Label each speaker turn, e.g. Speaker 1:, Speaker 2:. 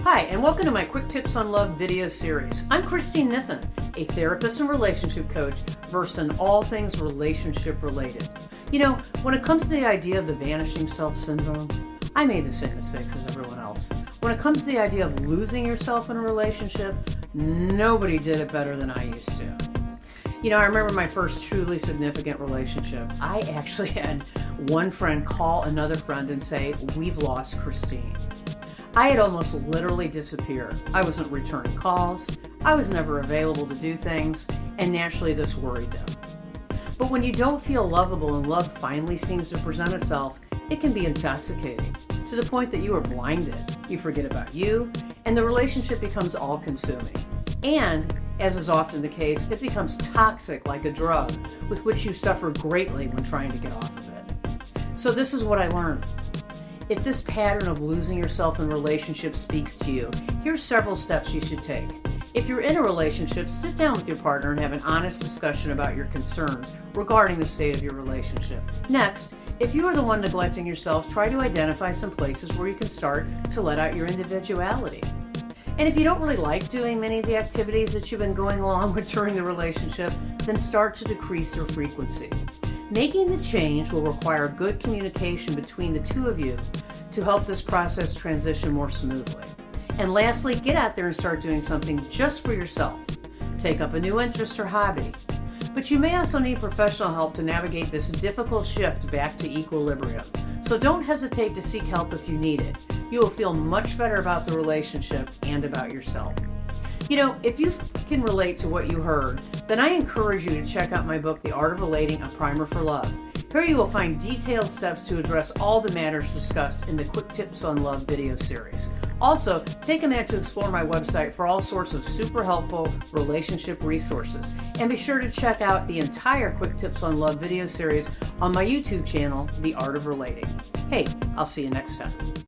Speaker 1: Hi, and welcome to my Quick Tips on Love video series. I'm Christine Niffen, a therapist and relationship coach versed in all things relationship related. You know, when it comes to the idea of the vanishing self syndrome, I made the same mistakes as everyone else. When it comes to the idea of losing yourself in a relationship, nobody did it better than I used to. You know, I remember my first truly significant relationship. I actually had one friend call another friend and say, "We've lost Christine." I had almost literally disappeared. I wasn't returning calls, I was never available to do things, and naturally this worried them. But when you don't feel lovable and love finally seems to present itself, it can be intoxicating, to the point that you are blinded. You forget about you, and the relationship becomes all-consuming. And, as is often the case, it becomes toxic like a drug, with which you suffer greatly when trying to get off of it. So this is what I learned. If this pattern of losing yourself in relationships speaks to you, here's several steps you should take. If you're in a relationship, sit down with your partner and have an honest discussion about your concerns regarding the state of your relationship. Next, if you are the one neglecting yourself, try to identify some places where you can start to let out your individuality. And if you don't really like doing many of the activities that you've been going along with during the relationship, then start to decrease your frequency. Making the change will require good communication between the two of you to help this process transition more smoothly. And lastly, get out there and start doing something just for yourself. Take up a new interest or hobby. But you may also need professional help to navigate this difficult shift back to equilibrium. So don't hesitate to seek help if you need it. You will feel much better about the relationship and about yourself. You know, if you can relate to what you heard, then I encourage you to check out my book, The Art of Relating, A Primer for Love. Here you will find detailed steps to address all the matters discussed in the Quick Tips on Love video series. Also, take a minute to explore my website for all sorts of super helpful relationship resources. And be sure to check out the entire Quick Tips on Love video series on my YouTube channel, The Art of Relating. Hey, I'll see you next time.